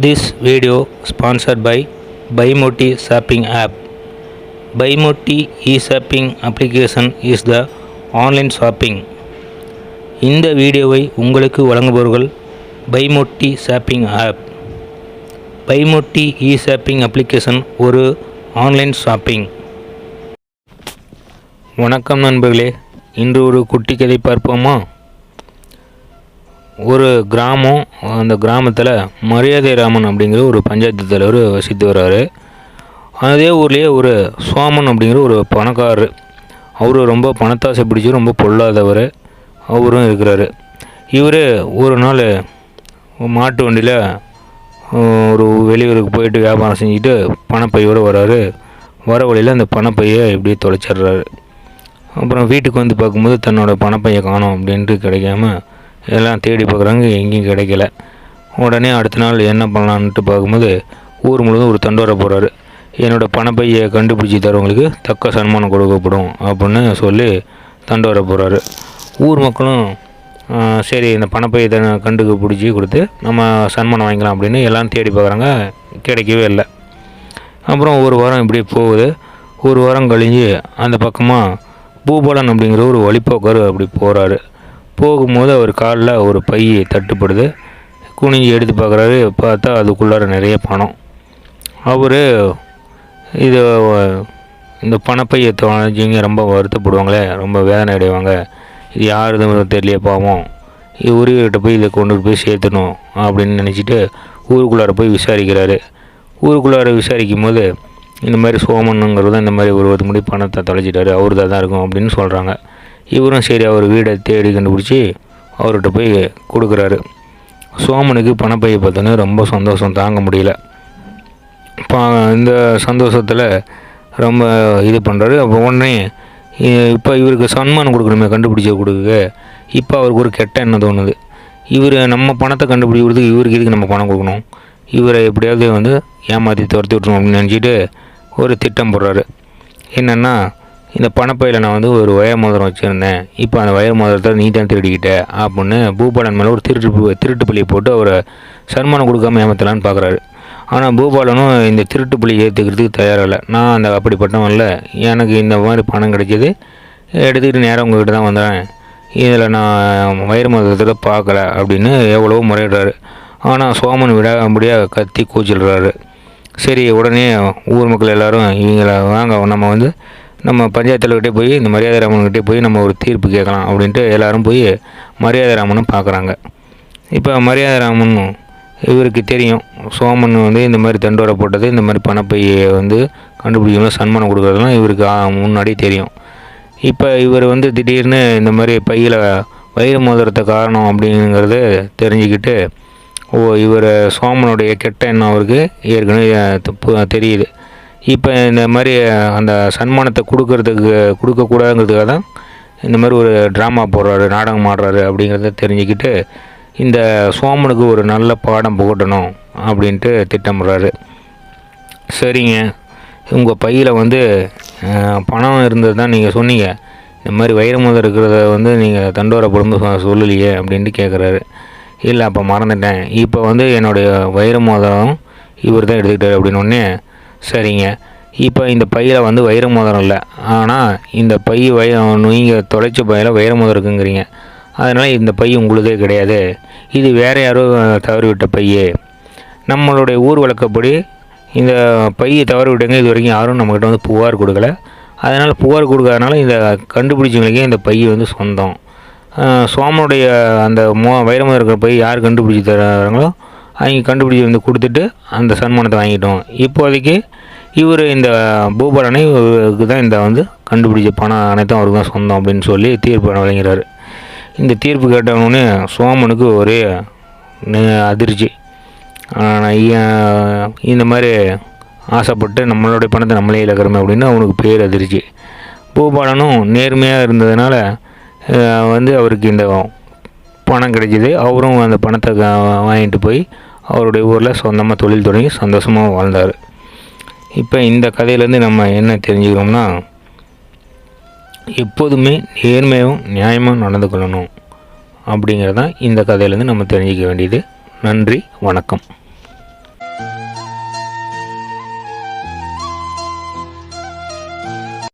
This video sponsored by BuyMoti shopping app. BuyMoti e-shopping application is the online shopping. இந்த வீடியோவை உங்களுக்கு வழங்குபவர்கள் BuyMoti shopping app. BuyMoti e-shopping application ஒரு online shopping. வணக்கம் நண்பர்களே, இன்று ஒரு குட்டி கதை பார்ப்போமா? ஒரு கிராமம், அந்த கிராமத்தில் மரியாதை ராமன் அப்படிங்கிற ஒரு பஞ்சாயத்து தலைவர் வசித்து வர்றாரு. அதே ஊர்லேயே ஒரு சோமன் அப்படிங்கிற ஒரு பணக்காரர், அவர் ரொம்ப பணத்தாசை பிடிச்சி ரொம்ப பொல்லாதவர் அவரும் இருக்கிறாரு. இவர் ஒரு நாள் மாட்டு வண்டியில் ஒரு வெளியூருக்கு போயிட்டு வியாபாரம் செஞ்சுட்டு பணப்பையோடு வர்றாரு. வர வழியில் அந்த பணப்பையை இப்படியே தொலைச்சிட்றாரு. அப்புறம் வீட்டுக்கு வந்து பார்க்கும்போது தன்னோட பணப்பையை காணோம் அப்படின்ட்டு கிடைக்காம எல்லாம் தேடி பார்க்குறாங்க, எங்கேயும் கிடைக்கல. உடனே அடுத்த நாள் என்ன பண்ணலான்ட்டு பார்க்கும்போது ஊர் முழுவதும் ஒரு தண்டோரை போகிறாரு. என்னோடய பணப்பையை கண்டுபிடிச்சி தரவங்களுக்கு தக்க சன்மானம் கொடுக்கப்படும் அப்படின்னு சொல்லி தண்டோரை போகிறாரு. ஊர் மக்களும் சரி இந்த பணப்பையை கண்டுபிடிச்சி கொடுத்து நம்ம சன்மானம் வாங்கிக்கலாம் அப்படின்னு எல்லாம் தேடி பார்க்குறாங்க, கிடைக்கவே இல்லை. அப்புறம் ஒரு வாரம் இப்படி போகுது. ஒரு வாரம் கழிஞ்சு அந்த பக்கமாக பூபாலன் அப்படிங்கிற ஒரு வழிப்போக்கர் அப்படி போகிறாரு. போகும்போது அவர் காலில் ஒரு பை தட்டுப்படுது. குனிஞ்சு எடுத்து பார்க்குறாரு. பார்த்தா அதுக்குள்ளார நிறைய பணம். அவர் இந்த பணப்பையை தொலைஞ்சிங்க ரொம்ப வருத்தப்படுவாங்களே, ரொம்ப வேதனை அடைவாங்க. இது யாருதும் தெரியலையே பாவம், இது உரியர்கிட்ட போய் இதை கொண்டு போய் சேர்த்தணும் அப்படின்னு நினச்சிட்டு ஊருக்குள்ளார போய் விசாரிக்கிறாரு. ஊருக்குள்ளார விசாரிக்கும் போது இந்த மாதிரி சோமனுங்கிறது இந்த மாதிரி ஒரு முடி பணத்தை தொலைச்சிட்டாரு, அவர் தான் இருக்கும் அப்படின்னு சொல்கிறாங்க. இவரும் சரி அவர் வீடை தேடி கண்டுபிடிச்சி அவர்கிட்ட போய் கொடுக்குறாரு. சோமனுக்கு பணப்பையை பார்த்தோன்னே ரொம்ப சந்தோஷம் தாங்க முடியல. இந்த சந்தோஷத்தில் ரொம்ப இது பண்ணுறாரு. அப்போ உடனே இப்போ இவருக்கு சன்மானம் கொடுக்கணுமே, கண்டுபிடிச்ச கொடுக்க. இப்போ அவருக்கு ஒரு கெட்ட எண்ணம் தோணுது. இவர் நம்ம பணத்தை கண்டுபிடிக்கிறதுக்கு இவருக்கு இதுக்கு நம்ம பணம் கொடுக்கணும், இவரை எப்படியாவது ஏமாற்றி துரத்தி விட்டுருணும் அப்படின்னு நினச்சிட்டு ஒரு திட்டம் போடுறாரு. என்னென்னா, இந்த பணப்பையில் நான் ஒரு வயர் மோதிரம் வச்சுருந்தேன், இப்போ அந்த வயர் மோதிரத்தை நீ தான் திருடிக்கிட்ட அப்படின்னு பூபாலன் மேலே ஒரு திருட்டு பள்ளியை போட்டு அவரை சன்மானம் கொடுக்காம ஏமாற்றலான்னு பார்க்குறாரு. ஆனால் பூபாலனும் இந்த திருட்டு பள்ளி ஏற்றுக்கிறதுக்கு தயாரில்லை. நான் அப்படிப்பட்டவன் இல்லை, எனக்கு இந்த மாதிரி பணம் கிடைக்கிது, எடுத்துக்கிட்டு நேரம் உங்கள்கிட்ட தான் வந்தேன், இதில் நான் வயர் மோதிரத்தில் பார்க்கல அப்படின்னு எவ்வளவோ முறையிடுறாரு. ஆனால் சோமன் விடாமடியாக கத்தி கூச்சிடுறாரு. சரி, உடனே ஊர் மக்கள் எல்லோரும் இவங்களை வாங்க நம்ம பஞ்சாயத்துக்கிட்டே போய் இந்த மரியாதை ராமன்கிட்டே போய் நம்ம ஒரு தீர்ப்பு கேட்கலாம் அப்படின்ட்டு எல்லோரும் போய் மரியாதை ராமனும் பார்க்குறாங்க. இப்போ மரியாதை ராமன் இவருக்கு தெரியும் சோமன் இந்த மாதிரி தண்டோரை போட்டது, இந்த மாதிரி பணப்பையை கண்டுபிடிக்கணும் சன்மானம் கொடுக்குறதுலாம் இவருக்கு முன்னாடி தெரியும். இப்போ இவர் திடீர்னு இந்த மாதிரி பையில் வயிறு மோதிரத்தை காரணம் அப்படிங்கிறது தெரிஞ்சுக்கிட்டு இவர் சோமனுடைய கெட்ட எண்ணம் அவருக்கு ஏற்கனவே தெரியுது. இப்போ இந்த மாதிரி அந்த சன்மானத்தை கொடுக்கக்கூடாதுங்கிறதுக்காக தான் இந்த மாதிரி ஒரு ட்ராமா போடுறாரு, நாடகம் ஆடுறாரு அப்படிங்கிறத தெரிஞ்சுக்கிட்டு இந்த சோமனுக்கு ஒரு நல்ல பாடம் புகட்டணும் அப்படின்ட்டு திட்டமிடுறாரு. சரிங்க, உங்கள் பையில் பணம் இருந்தது தான் நீங்கள் சொன்னீங்க, இந்த மாதிரி வைரமுதல் இருக்கிறத நீங்கள் தண்டோரை போடும்போது சொல்லலையே அப்படின்ட்டு கேட்குறாரு. இல்லை, அப்போ மறந்துட்டேன், இப்போ என்னுடைய வைர மோதிரம் இவர் தான் எடுத்துக்கிட்டார் அப்படின்னோடனே சரிங்க, இப்போ இந்த பையில் வைர மோதிரம் இல்லை, ஆனால் இந்த பை நீங்கள் தொலைச்ச பையில் வைர மோதிரம் இருக்குங்கிறீங்க, அதனால் இந்த பை உங்களுதே கிடையாது, இது வேறு யாரோ தவறிவிட்ட பையே. நம்மளுடைய ஊர் வழக்கப்படி இந்த பையை தவறி விட்டங்க இது வரைக்கும் யாரும் நம்மக்கிட்ட புகார் கொடுக்கல, அதனால் புகார் கொடுக்காதனால இந்த கண்டுபிடிச்சவங்களுக்கே இந்த பை சொந்தம். சோமனுடைய அந்த வைரமாக இருக்கிற போய் யார் கண்டுபிடிச்சி தராங்களோ அவங்க கண்டுபிடிச்சி கொடுத்துட்டு அந்த சன்மானத்தை வாங்கிட்டோம். இப்போதைக்கு இவர் இந்த பூபாலனுக்கு தான் இந்த கண்டுபிடிச்ச பணம் அனைத்தும் அவருக்கு தான் சொந்தம் அப்படின்னு சொல்லி தீர்ப்பு வழங்கிறாரு. இந்த தீர்ப்பு கேட்டவொடனே சோமனுக்கு ஒரே அதிர்ச்சி. இந்த மாதிரி ஆசைப்பட்டு நம்மளுடைய பணத்தை நம்மளே இழக்கிறோமே அப்படின்னு அவனுக்கு பேர் அதிர்ச்சி. பூபாலனும் நேர்மையாக இருந்ததுனால அவருக்கு இந்த பணம் கிடைக்கிது. அவரும் அந்த பணத்தை வாங்கிட்டு போய் அவருடைய ஊரில் சொந்தமாக தொழில் தொடங்கி சந்தோஷமாக வாழ்ந்தார். இப்போ இந்த கதையிலேருந்து நம்ம என்ன தெரிஞ்சுக்கிறோம்னா, எப்போதுமே நேர்மையும் நியாயமாக நடந்து கொள்ளணும் அப்படிங்கிறது தான் இந்த கதையிலேருந்து நம்ம தெரிஞ்சிக்க வேண்டியது. நன்றி, வணக்கம்.